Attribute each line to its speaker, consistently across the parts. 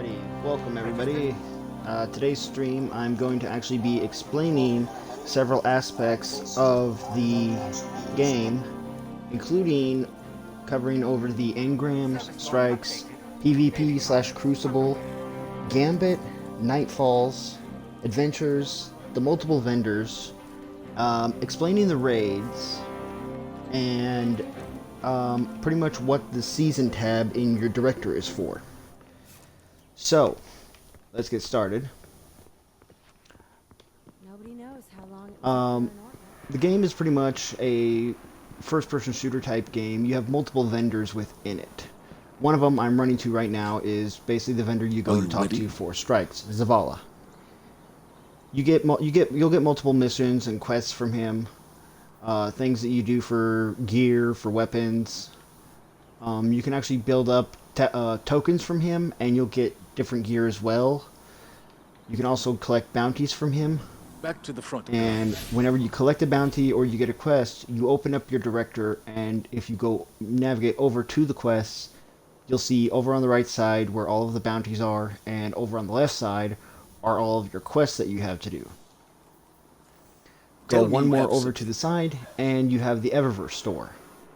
Speaker 1: Alrighty, welcome everybody. Today's stream I'm going to actually be explaining several aspects of the game, including covering over the engrams, strikes, PvP slash Crucible, Gambit, Nightfalls, adventures, the multiple vendors, explaining the raids, and pretty much what the season tab in your director is for. So, let's get started.
Speaker 2: Nobody knows how long it was
Speaker 1: The game is pretty much a first-person shooter type game. You have multiple vendors within it. One of them I'm running to right now is basically the vendor you go to talk to for strikes, Zavala. You'll get multiple missions and quests from him, things that you do for gear, for weapons. You can actually build up tokens from him, and you'll get different gear as well. You can also collect bounties from him.
Speaker 3: Back to the front.
Speaker 1: And whenever you collect a bounty or you get a quest, you open up your director, and if you go navigate over to the quests, you'll see over on the right side where all of the bounties are, and over on the left side are all of your quests that you have to do. Go one more over to the side, and you have the Eververse store,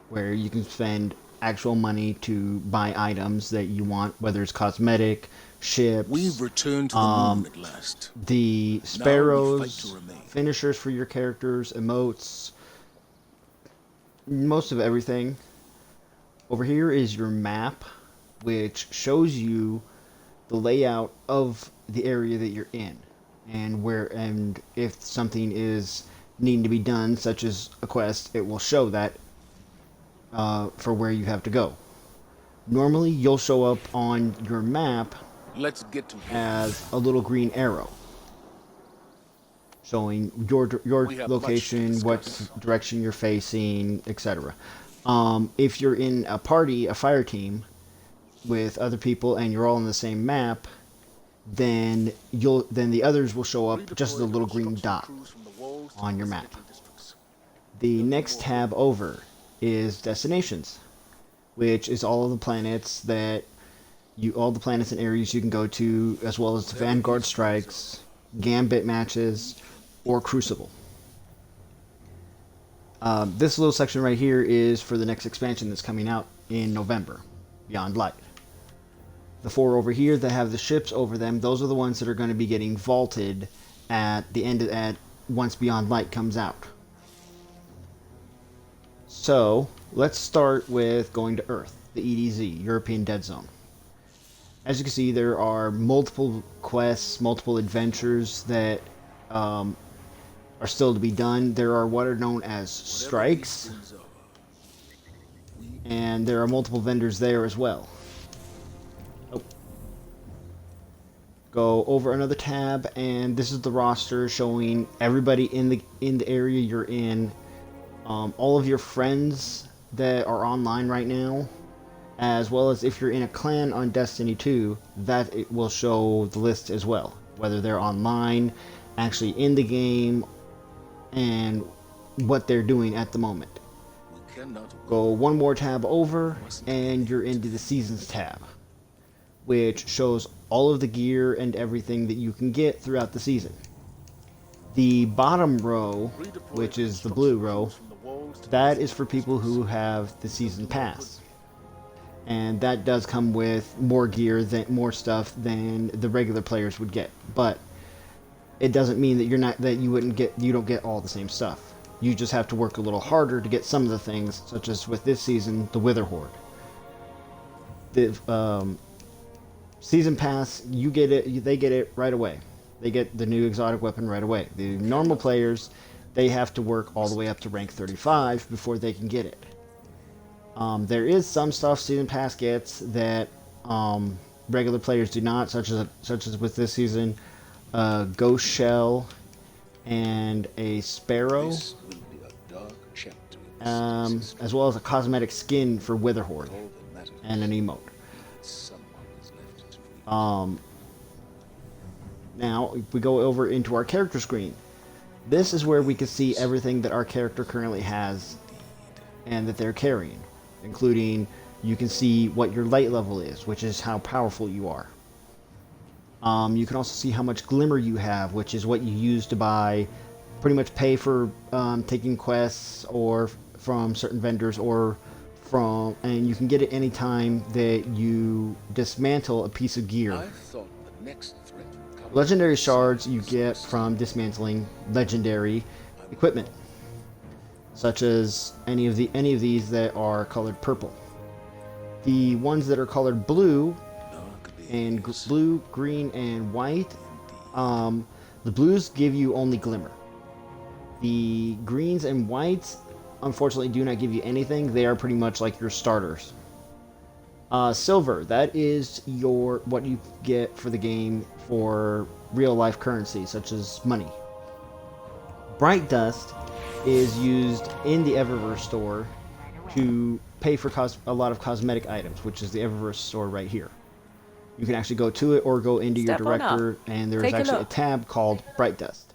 Speaker 1: where you can spend actual money to buy items that you want, whether it's cosmetic, ships.
Speaker 3: We've returned to the moon at last.
Speaker 1: The sparrows, finishers for your characters, emotes, most of everything. Over here is your map, which shows you the layout of the area that you're in, and if something is needing to be done, such as a quest, it will show that for where you have to go. Normally, you'll show up on your map as a little green arrow, showing your location, what direction you're facing, etc. If you're in a party, a fire team, with other people, and you're all on the same map, then the others will show up just as a little green dot on your map. The next tab over is destinations, which is all of the planets all the planets and areas you can go to, as well as the Vanguard strikes, Gambit matches, or Crucible. This little section right here is for the next expansion that's coming out in November, Beyond Light. The four over here that have the ships over them, those are the ones that are going to be getting vaulted at the end once Beyond Light comes out. So, let's start with going to Earth, the EDZ, European Dead Zone. As you can see, there are multiple quests, multiple adventures that are still to be done. There are what are known as strikes, and there are multiple vendors there as well. Go over another tab, and this is the roster showing everybody in the area you're in. All of your friends that are online right now, as well as if you're in a clan on Destiny 2, that it will show the list as well, whether they're online, actually in the game, and what they're doing at the moment. Go one more tab over, and you're into the Seasons tab, which shows all of the gear and everything that you can get throughout the season. The bottom row, which is the blue row, that is for people who have the season pass, and that does come with more gear, more stuff than the regular players would get. But it doesn't mean that you don't get all the same stuff. You just have to work a little harder to get some of the things, such as with this season, the Wither Horde. The season pass, you get it. They get it right away. They get the new exotic weapon right away. The normal players, they have to work all the way up to rank 35 before they can get it. There is some stuff Season Pass gets that regular players do not, such as with this season, Ghost Shell and a Sparrow, as well as a cosmetic skin for Wither Horde and an emote. Now, if we go over into our character screen, this is where we can see everything that our character currently has and that they're carrying, including you can see what your light level is, which is how powerful you are. You can also see how much glimmer you have, which is what you use to buy, pretty much pay for taking quests or from certain vendors or and you can get it anytime that you dismantle a piece of gear.
Speaker 3: I thought the next threat would come.
Speaker 1: Legendary shards you get from dismantling legendary equipment, such as any of these that are colored purple. The ones that are colored blue and blue, green, and white, the blues give you only glimmer. The greens and whites, unfortunately, do not give you anything. They are pretty much like your starters. Silver, that is what you get for the game for real life currency, such as money. Bright dust is used in the Eververse store to pay for a lot of cosmetic items, which is the Eververse store right here. You can actually go to it or go into your director, and there's actually a tab called Bright Dust.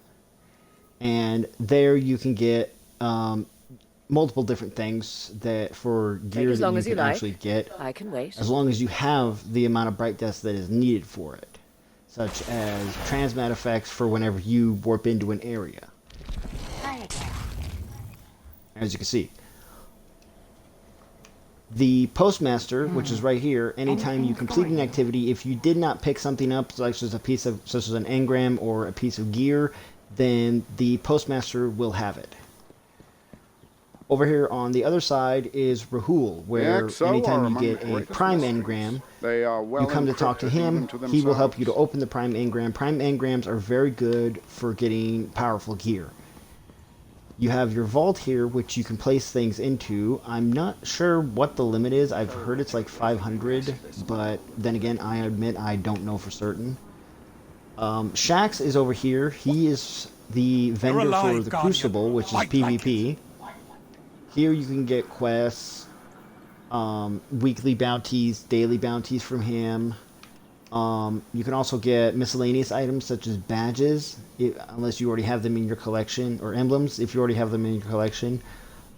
Speaker 1: And there you can get multiple different things that for gear that you can actually get.
Speaker 2: I can wait.
Speaker 1: As long as you have the amount of Bright Dust that is needed for it, such as transmat effects for whenever you warp into an area. As you can see. The Postmaster, which is right here, anytime you complete an activity, if you did not pick something up, such as an engram or a piece of gear, then the Postmaster will have it. Over here on the other side is Rahul, where anytime you get a Prime engram, you come to talk to him, he will help you to open the Prime engram. Prime engrams are very good for getting powerful gear. You have your vault here, which you can place things into. I'm not sure what the limit is. I've heard it's like 500, but then again, I admit I don't know for certain. Shax is over here. He is the vendor for the Crucible, which is PvP. Here you can get quests, weekly bounties, daily bounties from him. You can also get miscellaneous items such as badges, unless you already have them in your collection, or emblems if you already have them in your collection,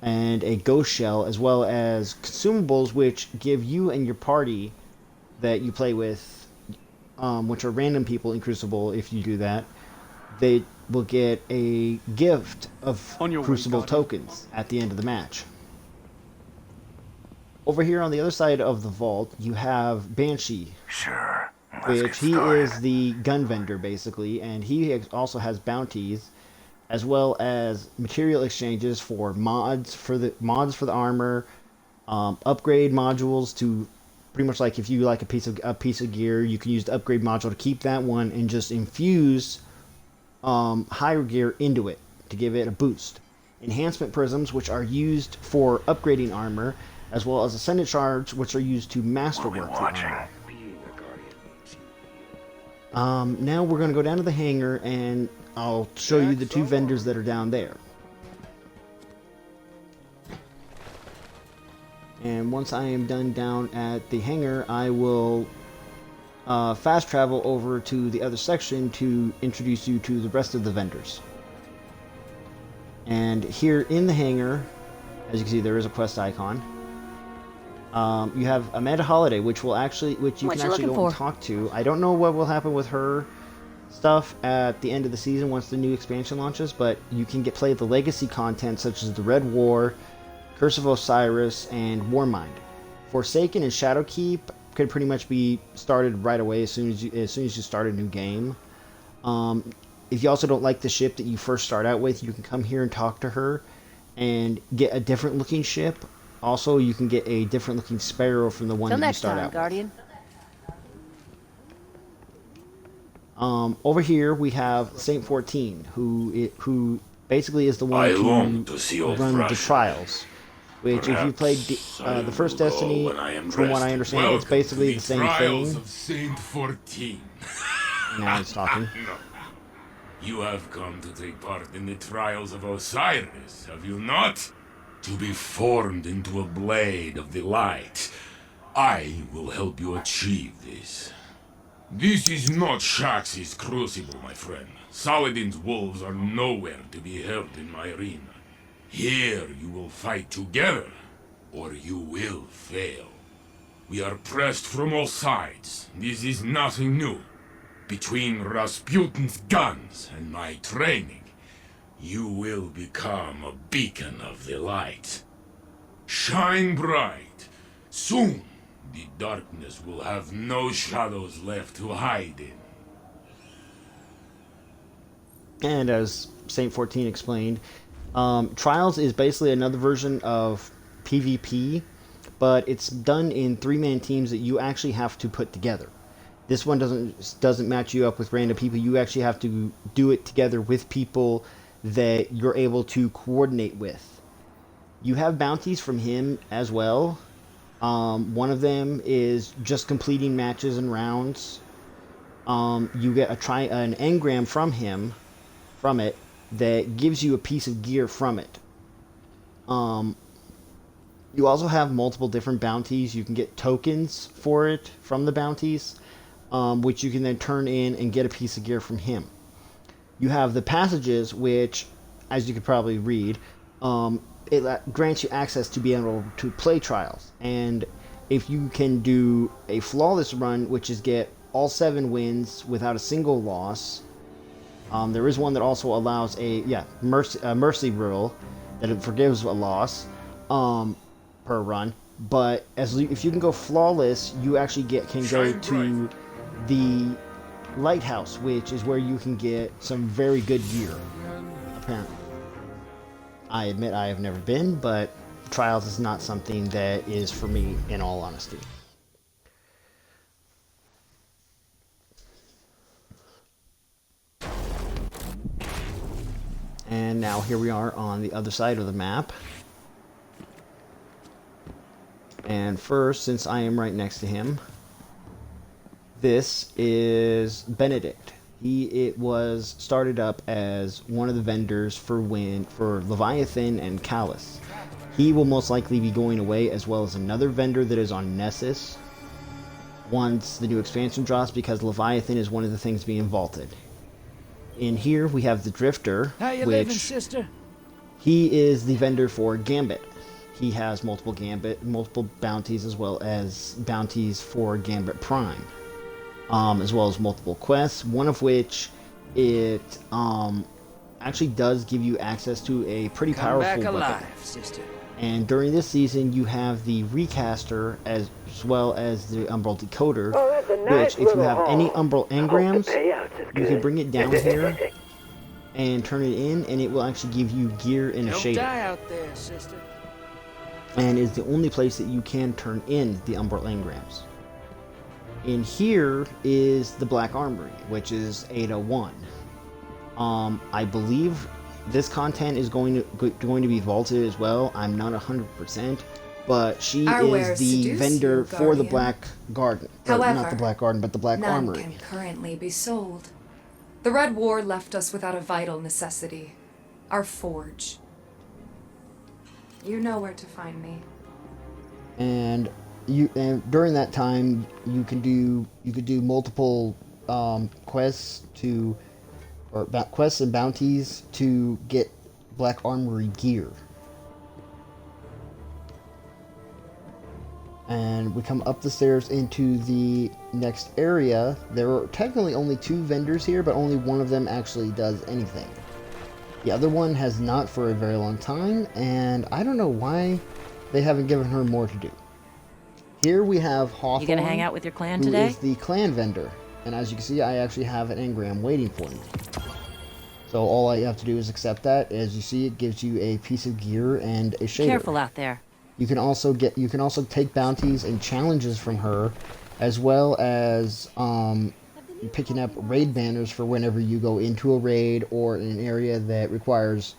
Speaker 1: and a ghost shell, as well as consumables which give you and your party that you play with, which are random people in Crucible. If you do that, they will get a gift of Crucible tokens at the end of the match. Over here on the other side of the vault, you have Banshee.
Speaker 4: Sure.
Speaker 1: Which he is the gun vendor basically, and he also has bounties, as well as material exchanges for mods for the armor, upgrade modules to pretty much like if you like a piece of gear, you can use the upgrade module to keep that one and just infuse higher gear into it to give it a boost. Enhancement prisms, which are used for upgrading armor, as well as ascendant shards, which are used to masterwork the armor. Now we're going to go down to the hangar, and I'll show you the two vendors that are down there. And once I am done down at the hangar, I will fast travel over to the other section to introduce you to the rest of the vendors. And here in the hangar, as you can see, there is a quest icon. You have Amanda Holiday, which you can actually go and talk to. I don't know what will happen with her stuff at the end of the season once the new expansion launches, but you can play the legacy content such as the Red War, Curse of Osiris, and Warmind. Forsaken and Shadowkeep could pretty much be started right away as soon as you start a new game. If you also don't like the ship that you first start out with, you can come here and talk to her and get a different looking ship. Also, you can get a different looking sparrow from the one that you start out
Speaker 2: Guardian.
Speaker 1: with. Over here we have Saint 14, who basically is the one to run the trials. Which, if you played the first Destiny, from what I understand, it's basically the same thing.
Speaker 5: Of Saint 14.
Speaker 1: Now he's talking.
Speaker 5: No. You have come to take part in the trials of Osiris, have you not? To be formed into a blade of the light. I will help you achieve this. This is not Shax's Crucible, my friend. Saladin's wolves are nowhere to be held in my arena. Here you will fight together, or you will fail. We are pressed from all sides. This is nothing new. between Rasputin's guns and my training, you will become a beacon of the light. Shine bright. Soon, the darkness will have no shadows left to hide in.
Speaker 1: And as Saint 14 explained, Trials is basically another version of PvP, but it's done in 3-man teams that you actually have to put together. This one doesn't match you up with random people. You actually have to do it together with people that you're able to coordinate with. You have bounties from him as well. One of them is just completing matches and rounds. You get an engram from it that gives you a piece of gear from it. You also have multiple different bounties. You can get tokens for it from the bounties, which you can then turn in and get a piece of gear from him. You have the passages, which, as you could probably read, it grants you access to be able to play Trials. And if you can do a flawless run, which is get all 7 wins without a single loss, there is one that also allows a mercy rule that it forgives a loss per run. But if you can go flawless, you actually can go to the lighthouse, which is where you can get some very good gear, apparently. I admit I have never been, but Trials is not something that is for me, in all honesty. And now here we are on the other side of the map. And first, since I am right next to him, this is Benedict. It was started up as one of the vendors for Leviathan and Callus. He will most likely be going away, as well as another vendor that is on Nessus once the new expansion drops, because Leviathan is one of the things being vaulted. In here we have the Drifter,
Speaker 4: How you living, sister?
Speaker 1: He is the vendor for Gambit. He has multiple bounties, as well as bounties for Gambit Prime. As well as multiple quests, one of which it actually does give you access to a pretty powerful weapon.
Speaker 4: Sister.
Speaker 1: And during this season, you have the Recaster as well as the Umbral Decoder, which, if you have any Umbral engrams, you can bring it down here and turn it in, and it will actually give you gear in a shader.
Speaker 4: Don't die out there, sister.
Speaker 1: And is the only place that you can turn in the Umbral engrams. In here is the Black Armory, which is 801. I believe this content is going to be vaulted as well. I'm not 100%, but she is the vendor for the Black Garden.
Speaker 6: However,
Speaker 1: not the Black Garden, but the Black Armory.
Speaker 6: None can currently be sold. The Red War left us without a vital necessity, our forge. You know where to find me.
Speaker 1: And during that time, you could do multiple quests quests and bounties to get Black Armory gear. And we come up the stairs into the next area. There are technically only 2 vendors here, but only one of them actually does anything. The other one has not for a very long time, and I don't know why they haven't given her more to do. Here we have Hawthorne.
Speaker 2: You gonna hang out with your clan
Speaker 1: who
Speaker 2: today?
Speaker 1: is the clan vendor. And as you can see, I actually have an engram waiting for me. So all I have to do is accept that. As you see, it gives you a piece of gear and a shader.
Speaker 2: Careful out there.
Speaker 1: You can also take bounties and challenges from her, as well as picking up raid banners for whenever you go into a raid or in an area that requires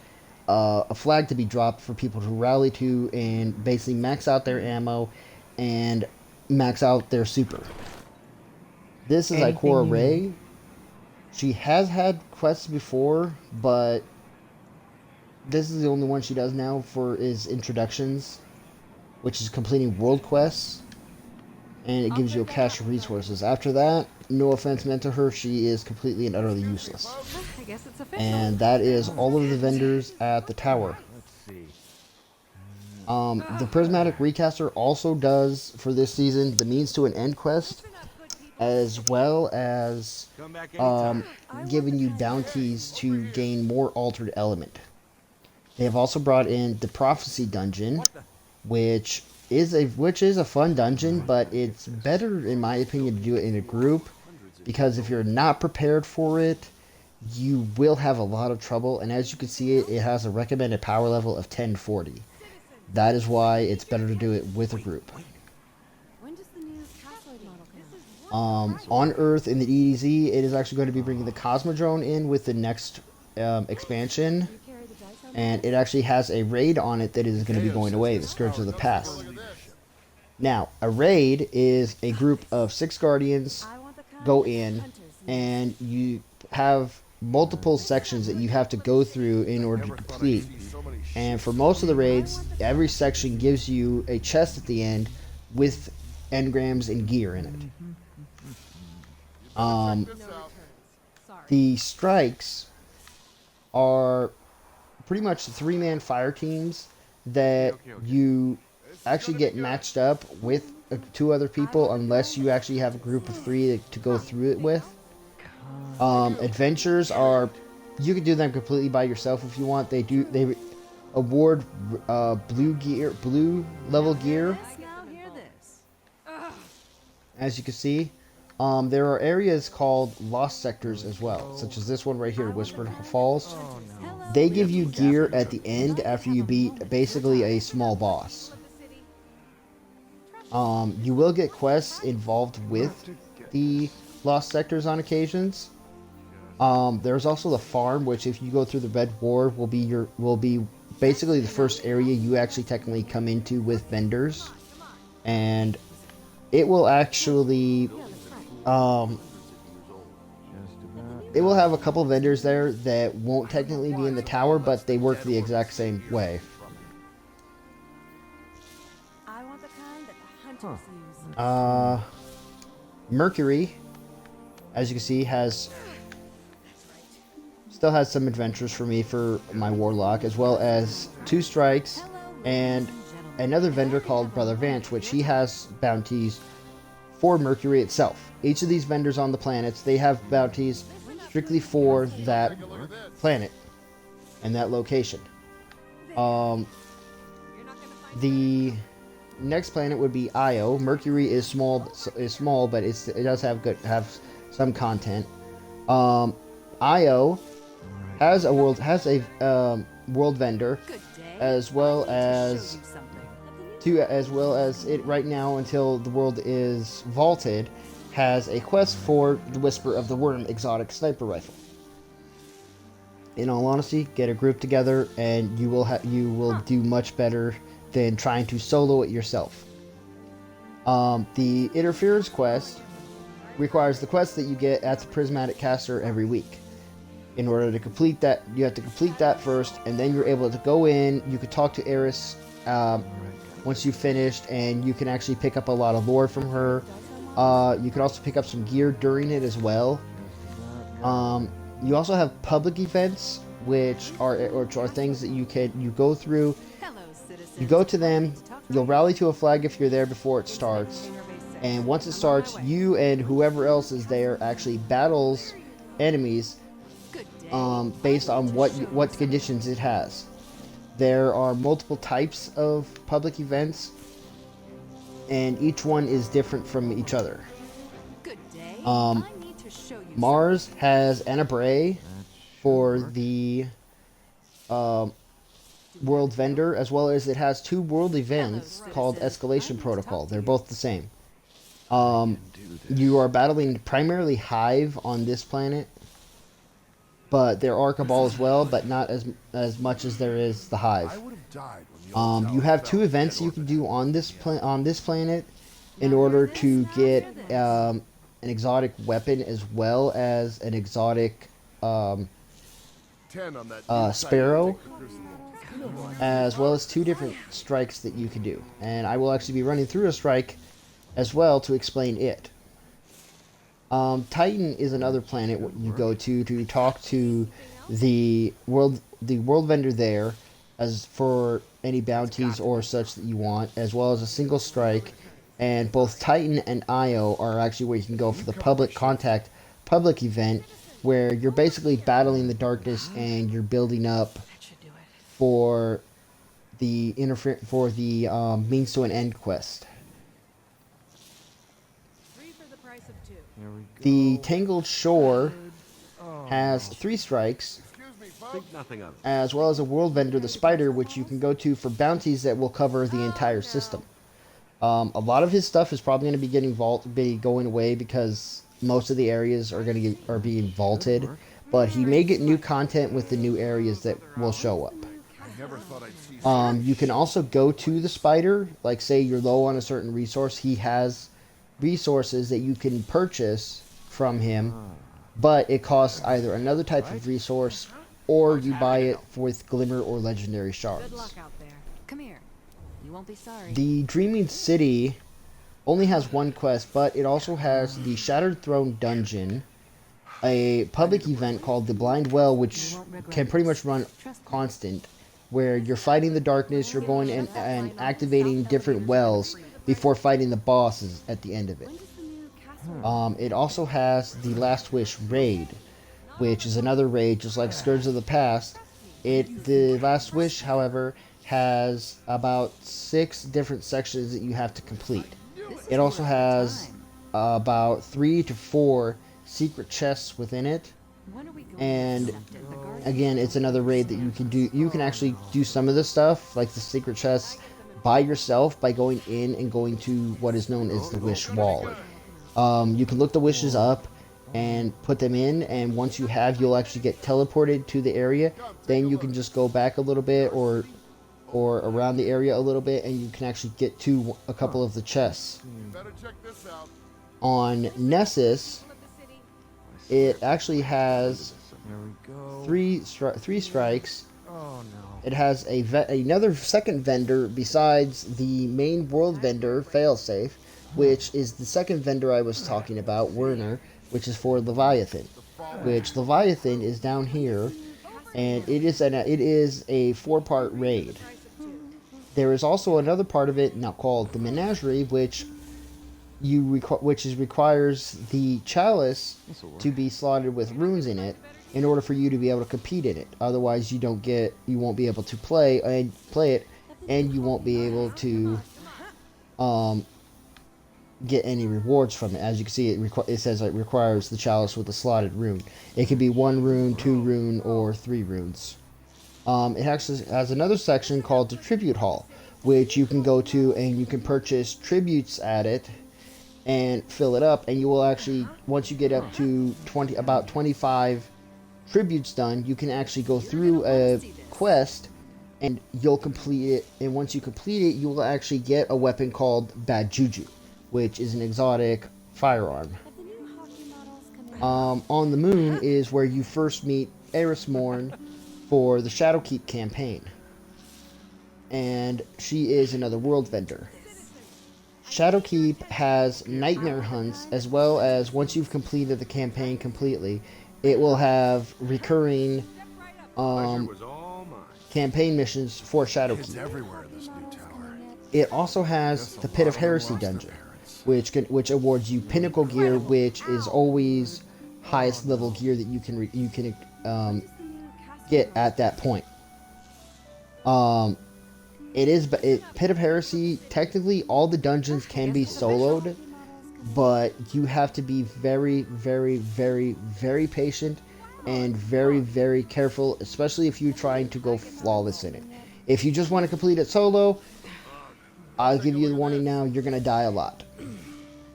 Speaker 1: a flag to be dropped for people to rally to and basically max out their ammo and max out their super. This is Ikora Ray. She has had quests before, but this is the only one she does now for is introductions, which is completing world quests, and it gives you a cache of resources. After that, no offense meant to her, she is completely and utterly useless.
Speaker 2: I guess it's official.
Speaker 1: And that is all of the vendors at the tower. The Prismatic Recaster also does, for this season, the Means to an End quest, as well as giving you bounties to gain more altered element. They have also brought in the Prophecy Dungeon, which is a fun dungeon, but it's better in my opinion to do it in a group, because if you're not prepared for it, you will have a lot of trouble. And as you can see, it has a recommended power level of 1040. That is why it's better to do it with a group. On Earth in the EDZ, it is actually going to be bringing the Cosmodrome in with the next expansion, and it actually has a raid on it that is going to be going away, the Scourge of the Past. Now, a raid is a group of 6 Guardians go in, and you have multiple sections that you have to go through in order to complete. And for most of the raids, every section gives you a chest at the end with engrams and gear in it. The strikes are pretty much 3-man fire teams that you actually get matched up with 2 other people unless you actually have a group of 3 to go through it with. Adventures are, you can do them completely by yourself if you want. They award blue level gear, as you can see. There are areas called lost sectors as well, such as this one right here, Whispered Falls. They give you gear at the end after you beat basically a small boss. You will get quests involved with the lost sectors on occasions. There's also the farm, which if you go through the Red Ward will be basically the first area you actually technically come into with vendors, and it will actually it will have a couple vendors there that won't technically be in the tower, but they work the exact same way. Mercury, as you can see, still has some adventures for me for my Warlock, as well as 2 strikes and another vendor called Brother Vance, which he has bounties for Mercury itself. Each of these vendors on the planets, they have bounties strictly for that planet and that location. The next planet would be Io. Mercury is small, but it does have some content. Io has a world vendor, as well as it right now, until the world is vaulted, has a quest for the Whisper of the Worm exotic sniper rifle. In all honesty, get a group together and you will do much better than trying to solo it yourself. The interference quest requires the quest that you get at the Prismatic Caster every week. In order to complete that, you have to complete that first, and then you're able to go in. You could talk to Eris once you've finished, and you can actually pick up a lot of lore from her. You can also pick up some gear during it as well. You also have public events, which are things that you go through. You go to them, you'll rally to a flag if you're there before it starts, and once it starts, you and whoever else is there actually battles enemies based on what conditions it has. There are multiple types of public events, and each one is different from each other. Mars has Anabray for the world vendor, as well as it has 2 world events called Escalation Protocol. They're both the same. You are battling primarily Hive on this planet, but there are Cabal as well, but not as much as there is the Hive. You have 2 events you can do on this planet in order to get an exotic weapon, as well as an exotic Sparrow, as well as 2 different strikes that you can do. And I will actually be running through a strike as well to explain it. Titan is another planet you go to talk to the world vendor there, as for any bounties or such that you want, as well as a single strike And both Titan and Io are actually where you can go for the public event, where you're basically battling the darkness and you're building up
Speaker 2: That should do it.
Speaker 1: for the means to an end quest.
Speaker 2: 3 for the price of 2.
Speaker 7: Here we go.
Speaker 1: The Tangled Shore
Speaker 7: Oh,
Speaker 1: has 3 strikes,
Speaker 7: think nothing of it.
Speaker 1: as well as a world vendor, the Spider, which you can go to for bounties that will cover the entire system. A lot of his stuff is probably going to be going away because most of the areas are being vaulted, but he may get new content with the new areas that will show up. You can also go to the Spider, like say you're low on a certain resource. He has resources that you can purchase from him, but it costs either another type of resource or you buy it with Glimmer or Legendary
Speaker 2: Good
Speaker 1: Shards.
Speaker 2: luck out there. Come here. You won't be sorry.
Speaker 1: The Dreaming City only has 1 quest, but it also has the Shattered Throne Dungeon, a public event called the Blind Well, which can pretty much run constant, where you're fighting the darkness, you're going and activating different wells before fighting the bosses at the end of it. It also has the Last Wish raid, which is another raid just like Scourge of the Past. The Last Wish, however, has about 6 different sections that you have to complete. It also has about 3 to 4 secret chests within it.
Speaker 2: When are we going
Speaker 1: And
Speaker 2: to accept it? The garden?
Speaker 1: again, it's another raid that you can do. You can actually do some of this stuff, like the secret chests, by yourself by going in and going to what is known as the Wish Wall. You can look the wishes up and put them in, and once you have, you'll actually get teleported to the area. Then you can just go back a little bit or around the area a little bit, and you can actually get to a couple of the chests. On Nessus, it actually has
Speaker 7: Here we go.
Speaker 1: 3 strikes.
Speaker 7: Oh no.
Speaker 1: It has another second vendor besides the main world vendor, Failsafe, which is the second vendor I was talking about, Werner, which is for Leviathan. Which Leviathan is down here, and it is a 4-part raid. There is also another part of it now called the Menagerie, which requires the chalice to be slotted with runes in it in order for you to be able to compete in it. Otherwise, you won't be able to play it, and you won't be able to get any rewards from it. As you can see, it says it requires the chalice with a slotted rune. It can be 1 rune, 2 rune, or 3 runes. It actually has another section called the Tribute Hall, which you can go to and you can purchase tributes at it and fill it up, and you will actually, once you get up to about 25 tributes done, you can actually go through a quest and you'll complete it, and once you complete it, you will actually get a weapon called Bad Juju, which is an exotic firearm. On the moon is where you first meet Eris Morn for the Shadowkeep campaign, and she is another world vendor. Shadowkeep has nightmare hunts, as well as once you've completed the campaign completely, it will have recurring campaign missions for Shadowkeep. It also has the Pit of Heresy dungeon, which awards you pinnacle gear, which is always highest level gear that you can get at that point. Pit of Heresy, technically all the dungeons can be soloed, but you have to be very, very, very, very patient and very, very careful, especially if you're trying to go flawless in it. If you just want to complete it solo, I'll give you the warning now, you're going to die a lot.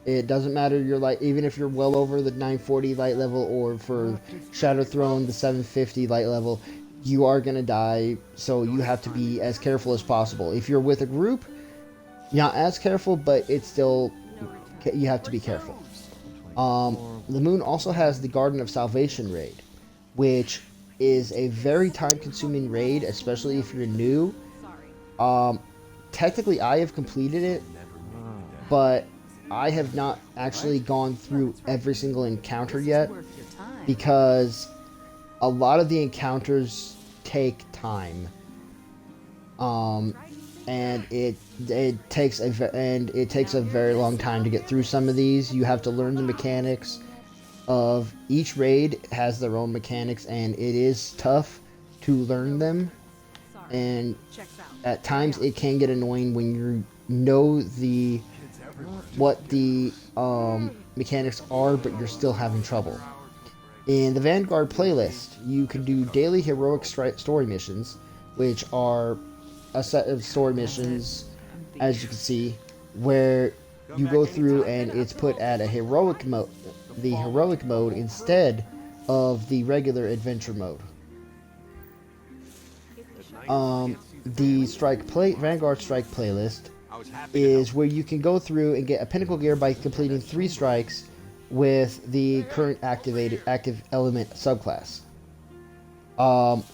Speaker 1: It doesn't matter, even if you're well over the 940 light level, or for Shadow Throne, the 750 light level, you are going to die, so you have to be as careful as possible. If you're with a group, not as careful, but it's still, you have to be careful. The moon also has the Garden of Salvation raid, which is a very time-consuming raid, especially if you're new. Technically, I have completed it, but I have not actually gone through every single encounter yet,
Speaker 2: Worth your time.
Speaker 1: because a lot of the encounters take time. and it takes a very long time to get through some of these. You have to learn the mechanics of each raid has their own mechanics, and it is tough to learn them. And at times it can get annoying when you know what the mechanics are, but you're still having trouble. In the Vanguard playlist, you can do daily heroic story missions, which are a set of story missions, as you can see, where you go through and it's put at a heroic mode, the heroic mode instead of the regular adventure mode. The Vanguard Strike playlist is where you can go through and get a pinnacle gear by completing 3 strikes with the current active element subclass.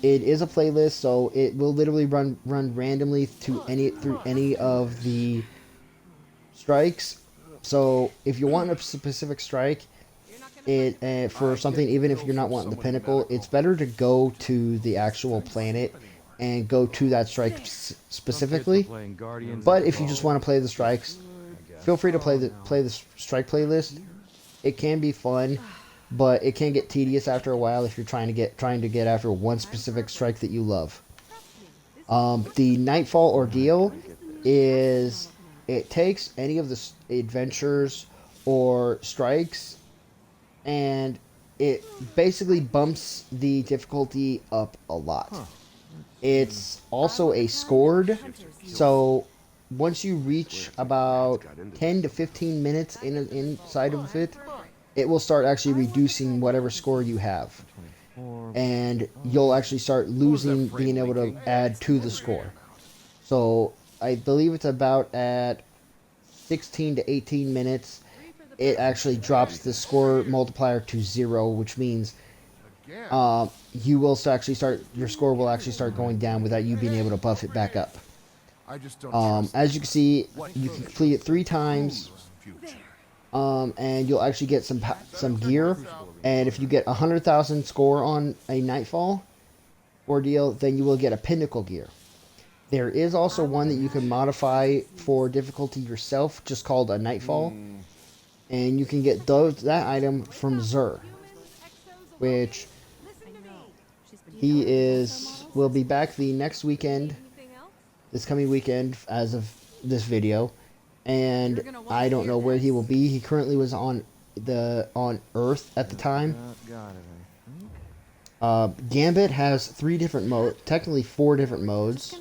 Speaker 1: It is a playlist, so it will literally run randomly through any of the strikes. So if you want a specific strike, for something, even if you're not wanting the pinnacle, it's better to go to the actual planet and go to that strike specifically. But if you just want to play the strikes, feel free to play the strike playlist. It can be fun, but it can get tedious after a while if you're trying to get after one specific strike that you love. The Nightfall Ordeal is, it takes any of the adventures or strikes, and it basically bumps the difficulty up a lot. It's also a scored, so once you reach about 10 to 15 minutes inside of it, it will start actually reducing whatever score you have. And you'll actually start losing being able to add to the score. So I believe it's about at 16 to 18 minutes, it actually drops the score multiplier to 0, which means you will your score will actually start going down without you being able to buff it back up. As you can see, you can complete it 3 times, and you'll actually get some gear. And if you get 100,000 score on a Nightfall Ordeal, then you will get a pinnacle gear. There is also one that you can modify for difficulty yourself, just called a Nightfall, and you can get that item from Zur, which will be back the next weekend, this coming weekend as of this video, and I don't know where he will be. He currently was on Earth at the time. Gambit has 3 different modes, technically 4 different modes.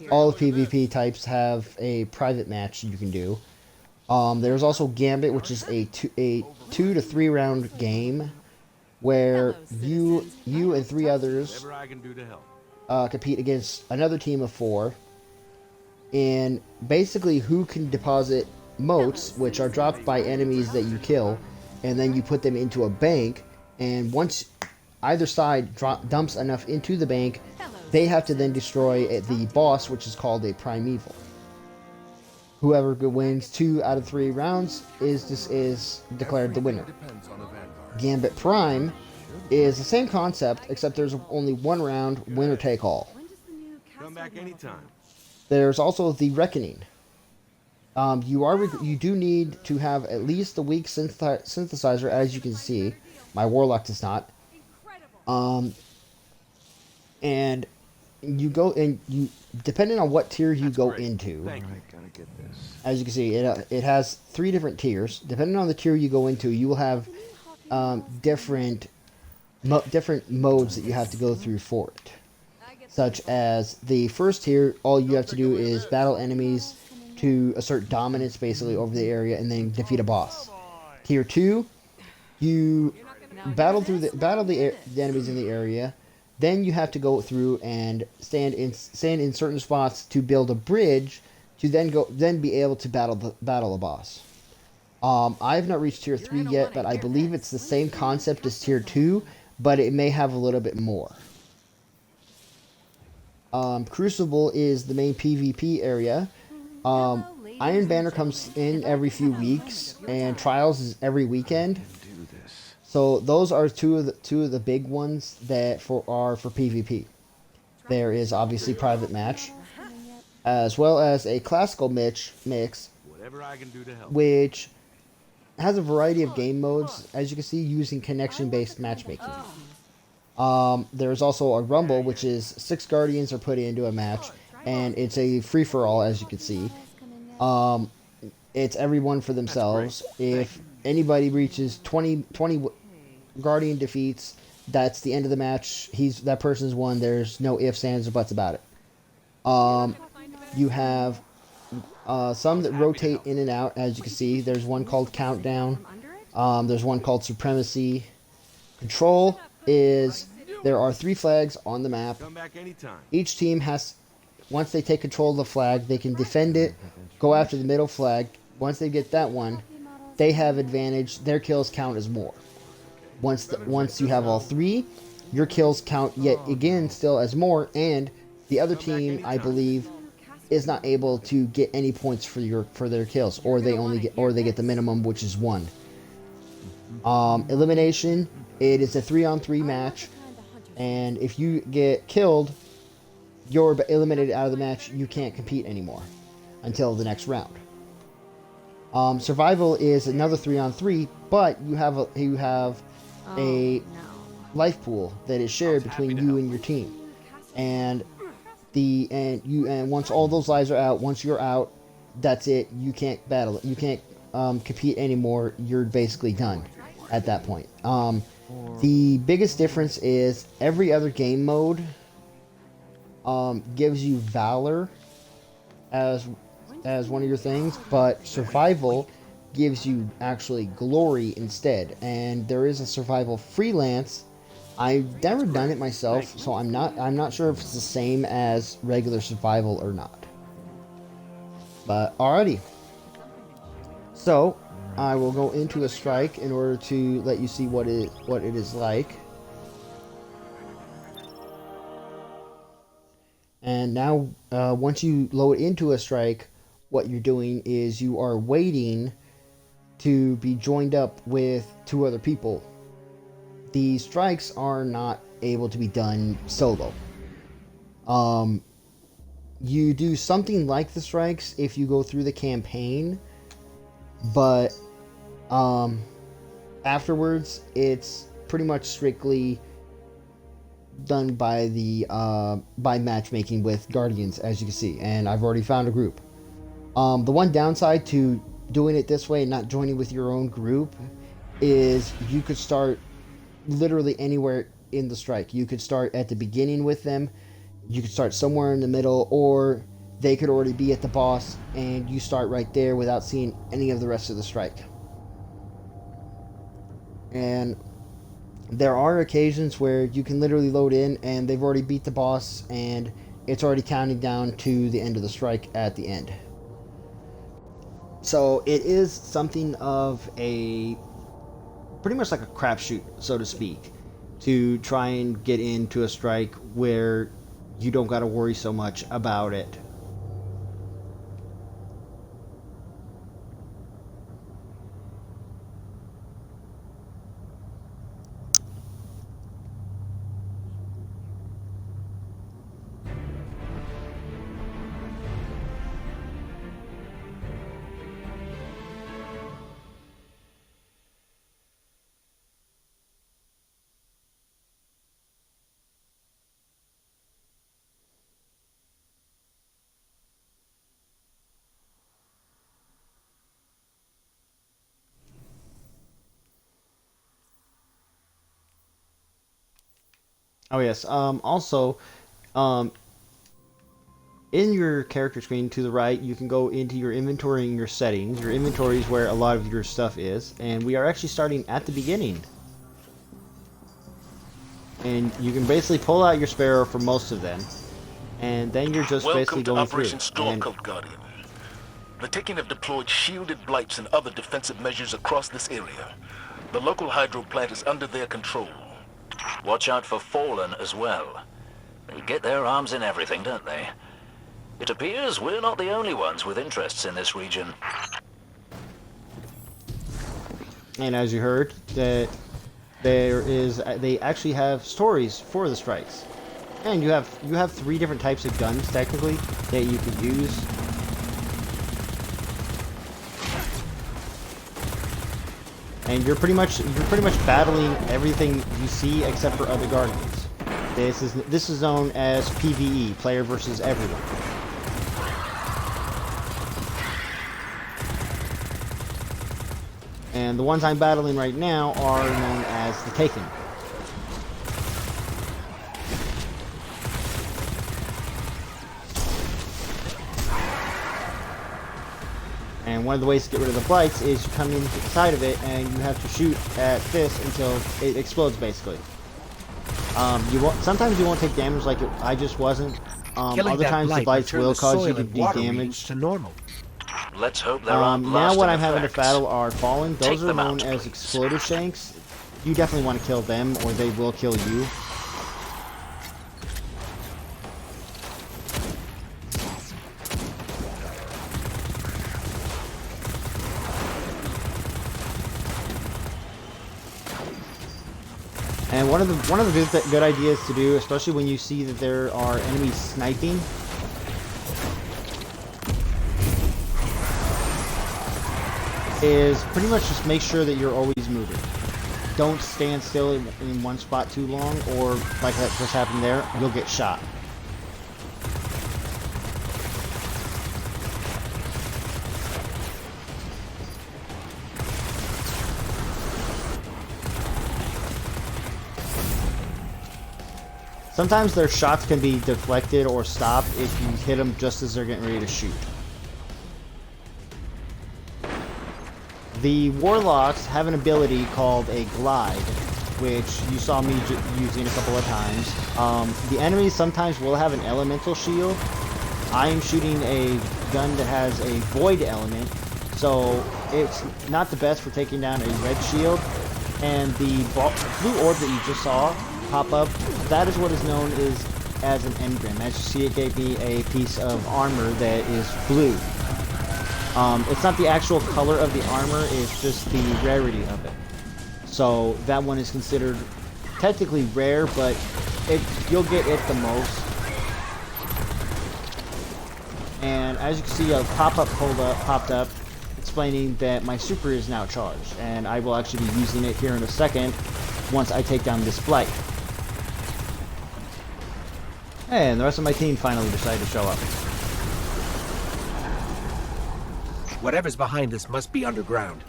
Speaker 1: All the PvP types have a private match you can do. There's also Gambit, which is a 2 to 3 round game where you and 3 others compete against another team of 4, and basically who can deposit motes, which are dropped by enemies that you kill, and then you put them into a bank, and once either side dumps enough into the bank, they have to then destroy the boss, which is called a primeval. Whoever wins 2 out of 3 rounds is declared the winner. Gambit Prime is the same concept, except there's only 1 round, winner take all.
Speaker 7: Come back anytime.
Speaker 1: There's also the Reckoning. You do need to have at least a weak synthesizer, as you can see. My Warlock does not. And you go and depending on what tier you go into. As you can see, it has 3 different tiers. Depending on the tier you go into, you will have different modes that you have to go through for it. Such as the first tier, all you have to do is battle enemies to assert dominance basically over the area and then defeat a boss. Tier 2, you battle the enemies in the area. Then you have to go through and stand in certain spots to build a bridge to then be able to battle a boss. I have not reached tier 3 yet, but I believe it's the same concept as tier 2, but it may have a little bit more. Crucible is the main PvP area. Iron Banner comes in every few weeks, and Trials is every weekend. So those are two of the big ones that are for PvP. There is obviously Private Match. as well as a classical mix,
Speaker 7: Whatever I can do to help.
Speaker 1: which has a variety of game modes, as you can see, using connection-based matchmaking. There's also a rumble, which is 6 guardians are put into a match, and it's a free-for-all, as you can see. It's everyone for themselves. If anybody reaches 20 guardian defeats, that's the end of the match. That person's won. There's no ifs, ands, or buts about it. You have some that rotate in and out, as you can see. There's one called Countdown. There's one called Supremacy. Control is, there are 3 flags on the map.
Speaker 7: Come back anytime.
Speaker 1: Each team has, once they take control of the flag, they can defend it, go after the middle flag. Once they get that one, they have advantage. Their kills count as more. Once you have all 3, your kills count yet again still as more, and the other team, I believe, is not able to get any points for their kills, or they get the minimum, which is 1. Elimination, it is a 3-on-3 match, and if you get killed, you're eliminated out of the match. You can't compete anymore until the next round. Survival is another 3-on-3, but you have a life pool that is shared between you and your team, and once all those lives are out, once you're out, that's it. You can't battle it. You can't compete anymore. You're basically done at that point. The biggest difference is every other game mode gives you valor as one of your things, but survival gives you actually glory instead. And there is a survival freelance. I've never done it myself, so I'm not sure if it's the same as regular survival or not. But alrighty. So I will go into a strike in order to let you see what it is like. And now, once you load into a strike, what you're doing is you are waiting to be joined up with 2 other people. The strikes are not able to be done solo. You do something like the strikes if you go through the campaign, but afterwards it's pretty much strictly done by by matchmaking with guardians, as you can see, and I've already found a group. The one downside to doing it this way and not joining with your own group is you could start literally anywhere in the strike. You could start at the beginning with them, you could start somewhere in the middle, or they could already be at the boss and you start right there without seeing any of the rest of the strike. And there are occasions where you can literally load in and they've already beat the boss and it's already counting down to the end of the strike at the end. So it is something of a pretty much like a crapshoot, so to speak, to try and get into a strike where you don't got to worry so much about it. Oh yes. Also, in your character screen to the right, you can go into your inventory and your settings. Your inventory is where a lot of your stuff is, and we are actually starting at the beginning. And you can basically pull out your sparrow for most of them, and then you're just basically going through.
Speaker 3: Welcome to Operation Stormcoat Guardian. The Taken have deployed shielded blights and other defensive measures across this area. The local hydro plant is under their control.
Speaker 8: Watch out for Fallen as well. They get their arms in everything, don't they? It appears we're not the only ones with interests in this region.
Speaker 1: And as you heard, that they actually have stories for the strikes. And you have 3 different types of guns technically that you could use. And you're pretty much battling everything you see except for other guardians. This is known as PvE, player versus everyone. And the ones I'm battling right now are known as the Taken. And one of the ways to get rid of the blights is you come inside of it and you have to shoot at this until it explodes, basically. Sometimes you won't take damage like I just wasn't. Other times the blights will cause you to do damage.
Speaker 4: To normal.
Speaker 8: Let's hope there aren't
Speaker 1: Now what I'm having to
Speaker 8: effects.
Speaker 1: battle are Fallen. Those
Speaker 8: Take
Speaker 1: are
Speaker 8: them
Speaker 1: known
Speaker 8: out,
Speaker 1: as
Speaker 8: please.
Speaker 1: explosive shanks. You definitely want to kill them or they will kill you. And one of the good ideas to do, especially when you see that there are enemies sniping, is pretty much just make sure that you're always moving. Don't stand still in one spot too long, or like that just happened there, you'll get shot. Sometimes their shots can be deflected or stopped if you hit them just as they're getting ready to shoot. The Warlocks have an ability called a Glide, which you saw me using a couple of times. The enemies sometimes will have an elemental shield. I am shooting a gun that has a void element, so it's not the best for taking down a red shield. And the blue orb that you just saw pop up, that is what is known as an engram. As you see, it gave me a piece of armor that is blue. It's not the actual color of the armor, it's just the rarity of it. So that one is considered technically rare, but you'll get it the most. And as you can see, a pop-up popped up explaining that my super is now charged, and I will actually be using it here in a second once I take down this blight. And the rest of my team finally decided to show up.
Speaker 4: Whatever's behind us must be underground.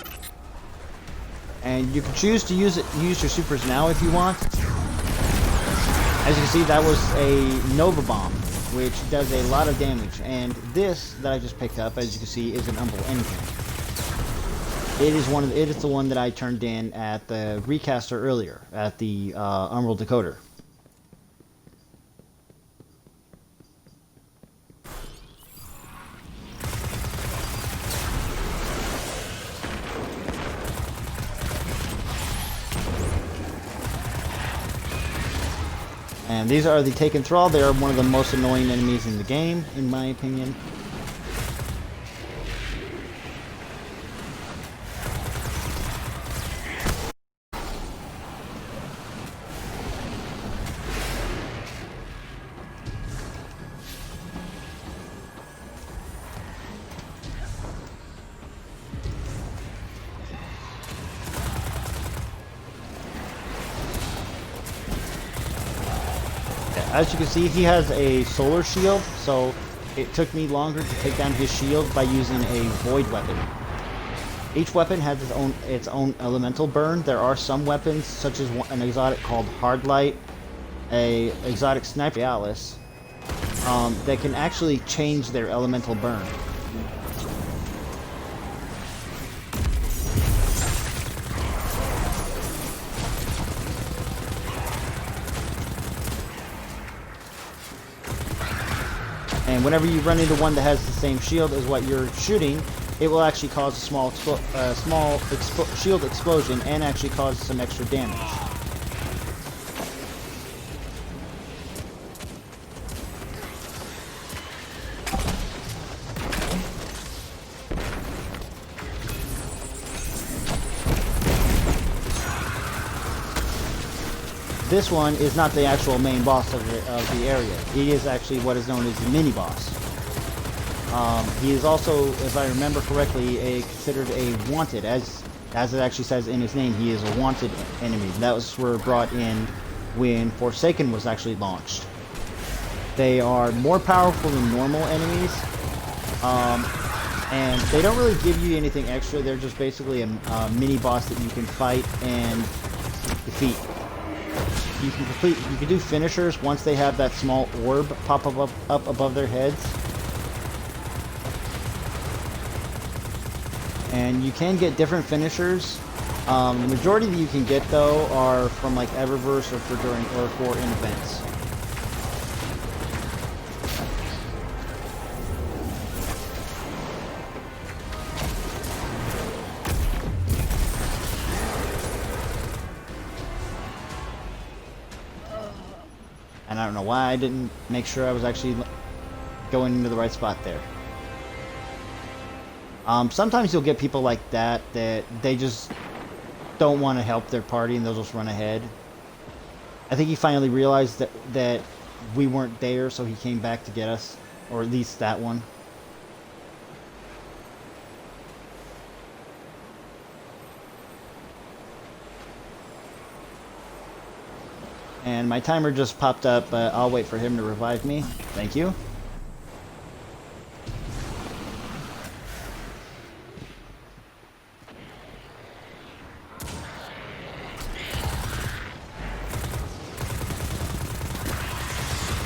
Speaker 1: And you can choose to use your supers now if you want. As you can see, that was a Nova Bomb, which does a lot of damage. And this that I just picked up, as you can see, is an Umbral Engram. It is the one that I turned in at the recaster earlier, at the Umbral Decoder. And these are the Taken Thrall. They are one of the most annoying enemies in the game, in my opinion. As you can see, he has a solar shield, so it took me longer to take down his shield by using a void weapon. Each weapon has its own elemental burn. There are some weapons, such as an exotic called Hardlight, a exotic Sniper Realis, that can actually change their elemental burn. And whenever you run into one that has the same shield as what you're shooting, it will actually cause a small shield explosion and actually cause some extra damage. this one is not the actual main boss of the area. He is actually what is known as the mini boss. He is also, if I remember correctly, considered a wanted, as it actually says in his name. He is a wanted enemy. That was brought in when Forsaken was actually launched. They are more powerful than normal enemies, and they don't really give you anything extra. They're just basically a mini boss that you can fight and defeat. You can do finishers once they have that small orb pop up above their heads. And you can get different finishers. The majority that you can get though are from like Eververse or for in events. And I don't know why I didn't make sure I was actually going into the right spot there. Sometimes you'll get people like that they just don't want to help their party and they'll just run ahead. I think he finally realized that we weren't there, so he came back to get us, or at least that one. And my timer just popped up, but I'll wait for him to revive me. Thank you.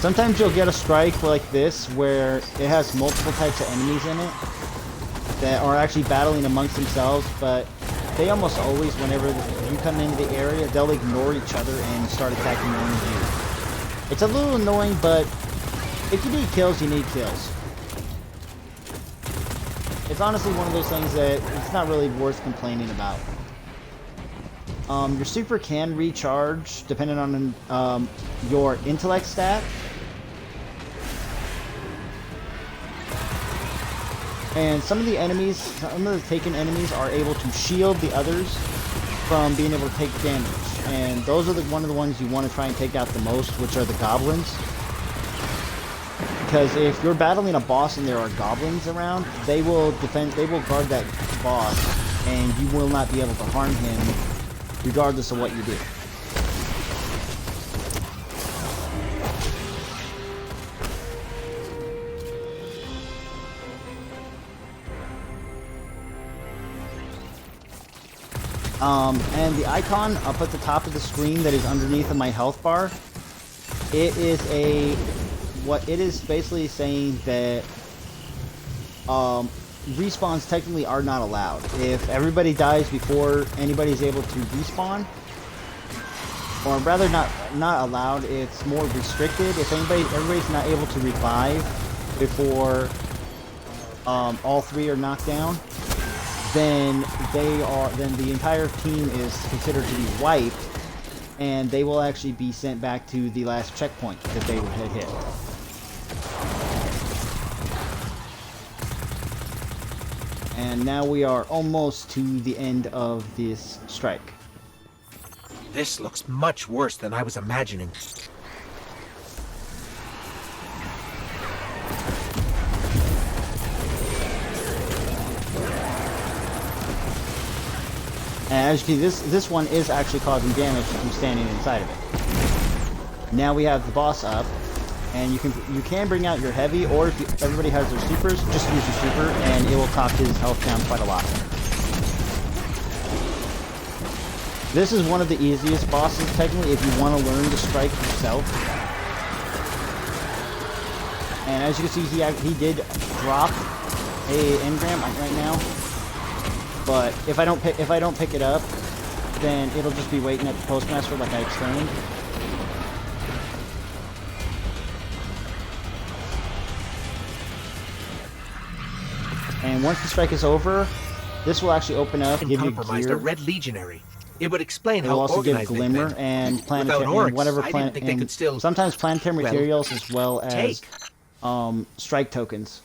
Speaker 1: Sometimes you'll get a strike like this where it has multiple types of enemies in it that are actually battling amongst themselves, but they almost always, whenever you come into the area, they'll ignore each other and start attacking only you. It's a little annoying, but if you need kills, you need kills. It's honestly one of those things that it's not really worth complaining about. Your super can recharge depending on your intellect stat. And some of the enemies, some of the taken enemies are able to shield the others from being able to take damage. And those are one of the ones you want to try and take out the most, which are the goblins. Because if you're battling a boss and there are goblins around, they will guard that boss, and you will not be able to harm him regardless of what you do. And the icon up at the top of the screen that is underneath of my health bar, it is what it is basically saying that respawns technically are not allowed. If everybody dies before anybody's able to respawn, or rather not allowed, it's more restricted. If everybody's not able to revive before all three are knocked down, then the entire team is considered to be wiped, and they will actually be sent back to the last checkpoint that they had hit. And now we are almost to the end of this strike.
Speaker 4: This looks much worse than I was imagining.
Speaker 1: And as you can see, this one is actually causing damage from standing inside of it. Now we have the boss up, and you can bring out your heavy, or if everybody has their supers, just use your super, and it will top his health down quite a lot. This is one of the easiest bosses, technically, if you want to learn to strike yourself. And as you can see, he did drop a engram right now. But if I don't pick it up, then it'll just be waiting at the postmaster like I explained. And once the strike is over, this will actually open up, give you
Speaker 4: Compromised
Speaker 1: gear.
Speaker 4: a Red Legionary. It would explain
Speaker 1: It
Speaker 4: how
Speaker 1: will also give
Speaker 4: organized they've
Speaker 1: glimmer
Speaker 4: been.
Speaker 1: and
Speaker 4: Without
Speaker 1: planetary
Speaker 4: orcs,
Speaker 1: and whatever
Speaker 4: I didn't
Speaker 1: planet
Speaker 4: think they
Speaker 1: and
Speaker 4: could still
Speaker 1: sometimes planetary materials as well as
Speaker 4: take.
Speaker 1: strike tokens.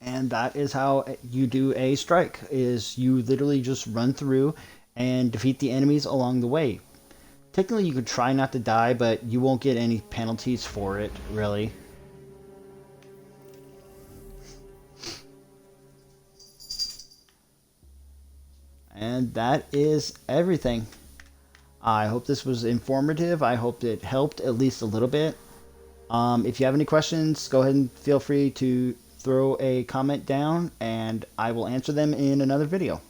Speaker 1: And that is how you do a strike, is you literally just run through and defeat the enemies along the way. Technically, you could try not to die, but you won't get any penalties for it, really. And that is everything. I hope this was informative. I hope it helped at least a little bit. If you have any questions, go ahead and feel free to throw a comment down, and I will answer them in another video.